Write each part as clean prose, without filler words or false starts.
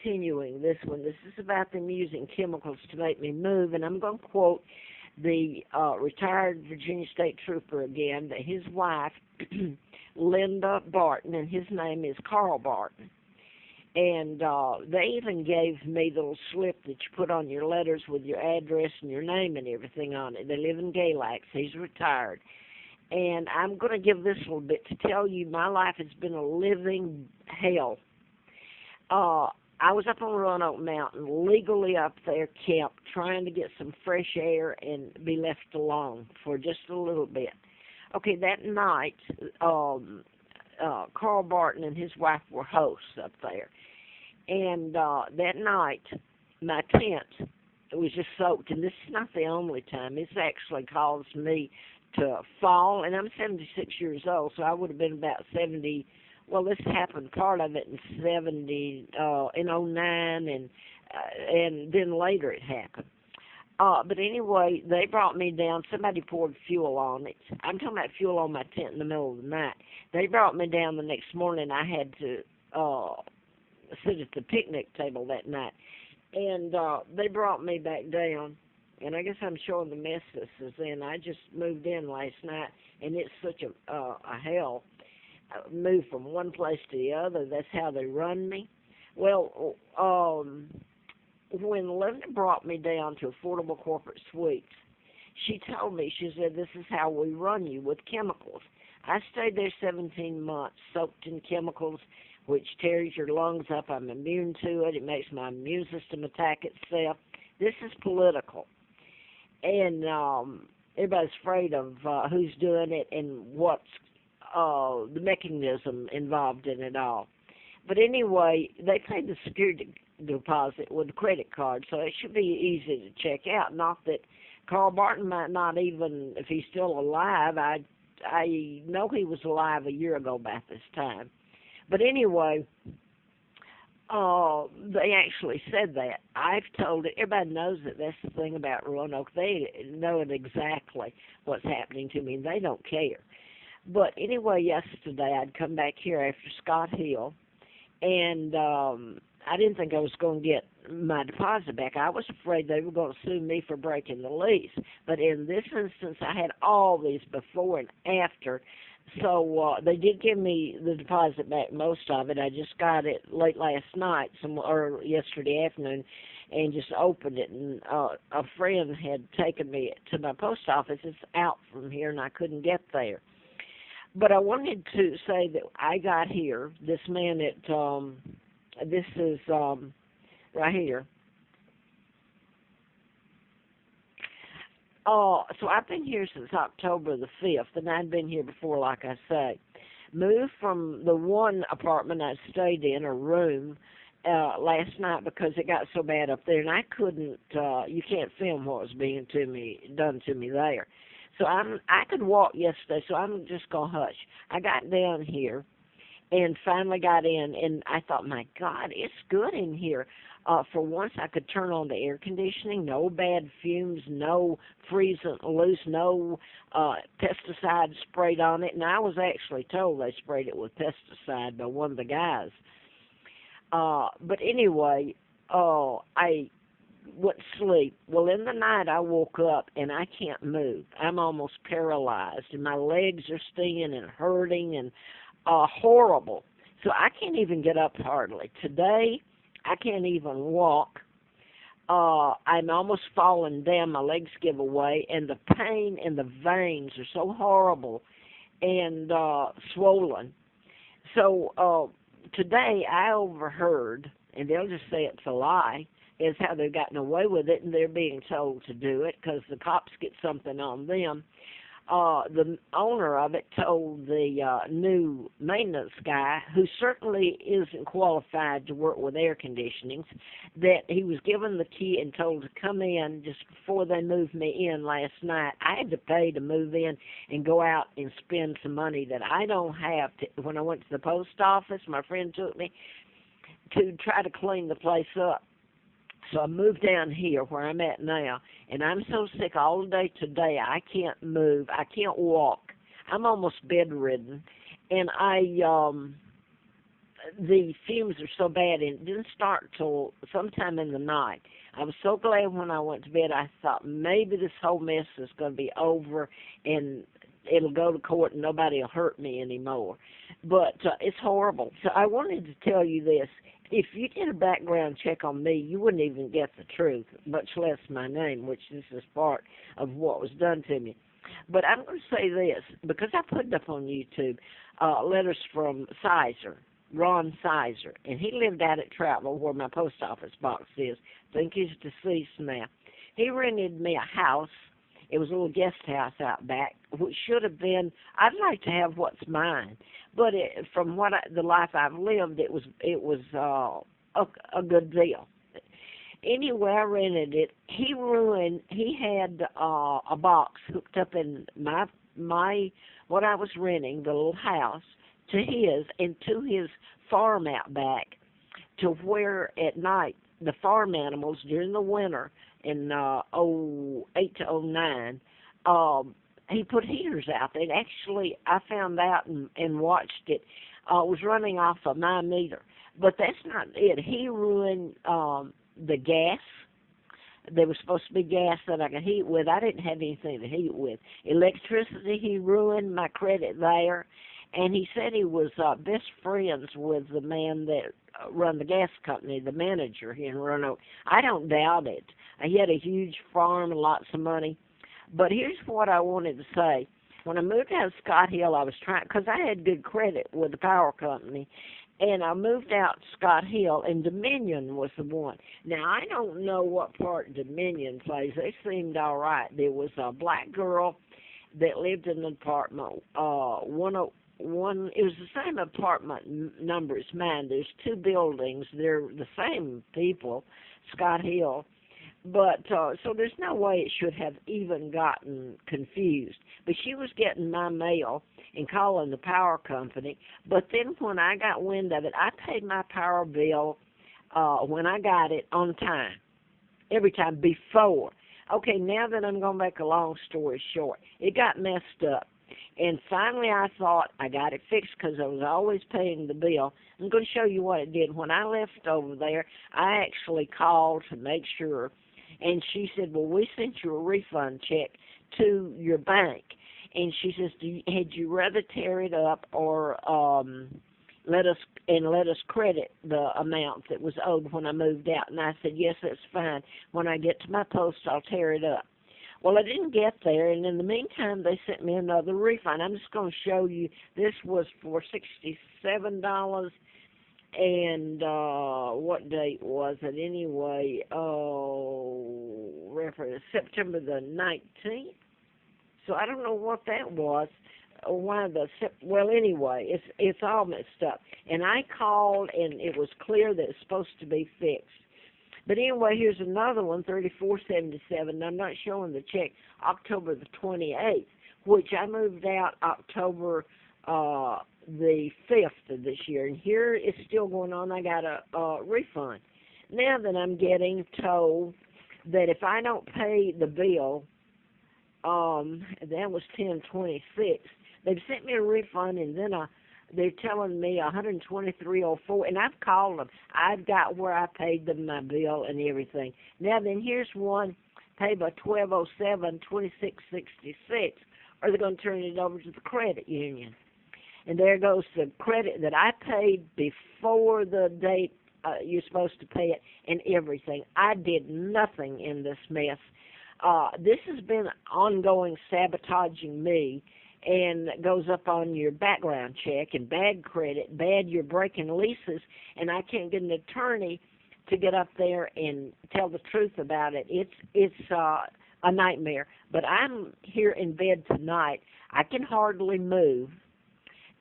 continuing this one. This is about them using chemicals to make me move, and I'm going to quote the retired Virginia State Trooper again, that his wife, Linda Barton, and his name is Carl Barton. And they even gave me the little slip that you put on your letters with your address and your name and everything on it. They live in Galax. He's retired. And I'm going to give this little bit to tell you my life has been a living hell. I was up on Roanoke Mountain, legally up there, camped, trying to get some fresh air and be left alone for just a little bit. Okay, that night, Carl Barton and his wife were hosts up there. And that night, my tent was just soaked. And this is not the only time. It's actually caused me to fall. And I'm 76 years old, so I would have been about 70. Well, this happened, part of it in 70, in 09, and then later it happened. But anyway, they brought me down. Somebody poured fuel on it. I'm talking about fuel on my tent in the middle of the night. They brought me down the next morning. I had to sit at the picnic table that night. And they brought me back down. And I guess I'm showing the mess this is in. I just moved in last night, and it's such a hell. I moved from one place to the other. That's how they run me. Well, when Linda brought me down to Affordable Corporate Suites, she told me, she said, this is how we run you with chemicals. I stayed there 17 months, soaked in chemicals, which tears your lungs up. I'm immune to it. It makes my immune system attack itself. This is political. And everybody's afraid of who's doing it and what's the mechanism involved in it all. But anyway, they paid the security deposit with a credit card, so it should be easy to check out. Not that Carl Barton might not even, if he's still alive, I know he was alive a year ago about this time. But anyway, they actually said that. I've told it. Everybody knows that. That's the thing about Roanoke. They know it exactly what's happening to me, and they don't care. But anyway, yesterday I'd come back here after Scott Hill, and I didn't think I was going to get my deposit back. I was afraid they were going to sue me for breaking the lease. But in this instance, I had all these before and after. So they did give me the deposit back, most of it. I just got it late last night, or yesterday afternoon, and just opened it. And a friend had taken me to my post office. It's out from here, and I couldn't get there. But I wanted to say that I got here, this man at, this is right here. So I've been here since October the 5th, and I'd been here before, like I say. Moved from the one apartment I stayed in, a room, last night because it got so bad up there, and I couldn't, you can't film what was being done to me there. So I could walk yesterday, so I'm just going to hush. I got down here and finally got in, and I thought, my God, it's good in here. For once, I could turn on the air conditioning, no bad fumes, no freezing loose, no pesticide sprayed on it. And I was actually told they sprayed it with pesticide by one of the guys. But anyway, I went to sleep. Well, in the night, I woke up, and I can't move. I'm almost paralyzed, and my legs are stinging and hurting and horrible. So I can't even get up hardly. Today, I can't even walk. I'm almost falling down. My legs give away, and the pain in the veins are so horrible and swollen. So today I overheard, and they'll just say it's a lie, is how they've gotten away with it, and they're being told to do it because the cops get something on them. The owner of it told the new maintenance guy, who certainly isn't qualified to work with air conditionings, that he was given the key and told to come in just before they moved me in last night. I had to pay to move in and go out and spend some money that I don't have. When I went to the post office, my friend took me to try to clean the place up. So I moved down here where I'm at now, and I'm so sick all day today, I can't move. I can't walk. I'm almost bedridden, and the fumes are so bad, and it didn't start till sometime in the night. I was so glad when I went to bed. I thought maybe this whole mess is going to be over, and it'll go to court, and nobody will hurt me anymore. But it's horrible. So I wanted to tell you this. If you did a background check on me, you wouldn't even get the truth, much less my name, which this is part of what was done to me. But I'm going to say this, because I put it up on YouTube, letters from Sizer, Ron Sizer, and he lived out at Troutville, where my post office box is. I think he's deceased now. He rented me a house. It was a little guest house out back, which should have been, I'd like to have what's mine. But from the life I've lived, it was a good deal. Anyway, I rented it. He had a box hooked up in my what I was renting, the little house, to his, and to his farm out back, to where at night the farm animals during the winter in 08 to 09, he put heaters out there. And actually, I found out and watched it. Was running off of my meter. But that's not it. He ruined the gas. There was supposed to be gas that I could heat with. I didn't have anything to heat with. Electricity, he ruined my credit there. And he said he was best friends with the man that run the gas company, the manager here in Roanoke. I don't doubt it. He had a huge farm and lots of money. But here's what I wanted to say. When I moved out of Scott Hill, I was trying, because I had good credit with the power company, and I moved out to Scott Hill, and Dominion was the one. Now, I don't know what part Dominion plays. They seemed all right. There was a black girl that lived in an apartment, it was the same apartment number as mine. There's two buildings. They're the same people, Scott Hill. But, so there's no way it should have even gotten confused. But she was getting my mail and calling the power company. But then when I got wind of it, I paid my power bill when I got it on time, every time before. Okay, now that I'm going to make a long story short, it got messed up. And finally I thought I got it fixed because I was always paying the bill. I'm going to show you what it did. When I left over there, I actually called to make sure. And she said, well, we sent you a refund check to your bank. And she says, had you rather tear it up or let us credit the amount that was owed when I moved out? And I said, yes, that's fine. When I get to my post, I'll tear it up. Well, I didn't get there, and in the meantime, they sent me another refund. I'm just going to show you. This was for $67, and what date was it anyway? Reference September the 19th. So I don't know what that was. Well, anyway, it's all messed up. And I called, and it was clear that it's supposed to be fixed. But anyway, here's another one, $34.77. I'm not showing the check, October the 28th, which I moved out October the 5th of this year. And here it's still going on. I got a refund. Now that I'm getting told that if I don't pay the bill, that was 10/26, they've sent me a refund, and then they're telling me $123.04, and I've called them. I've got where I paid them my bill and everything. Now then, here's one paid by 12/07, 26.66. Are they going to turn it over to the credit union? And there goes the credit that I paid before the date you're supposed to pay it and everything. I did nothing in this mess. This has been ongoing sabotaging me, and it goes up on your background check and bad credit, bad you're breaking leases, and I can't get an attorney to get up there and tell the truth about it. It's a nightmare. But I'm here in bed tonight. I can hardly move,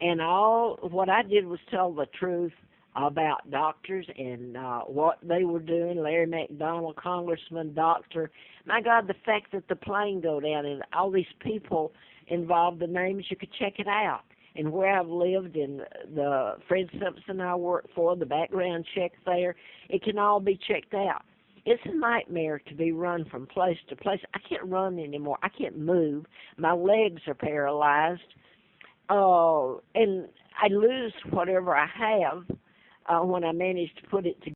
and all what I did was tell the truth about doctors and what they were doing. Larry McDonald, congressman, doctor. My God, the fact that the plane go down and all these people involved, the names, you could check it out. And where I've lived, and the Fred Simpson I work for, the background check there, it can all be checked out. It's a nightmare to be run from place to place. I can't run anymore. I can't move. My legs are paralyzed. And I lose whatever I have. when I managed to put it together.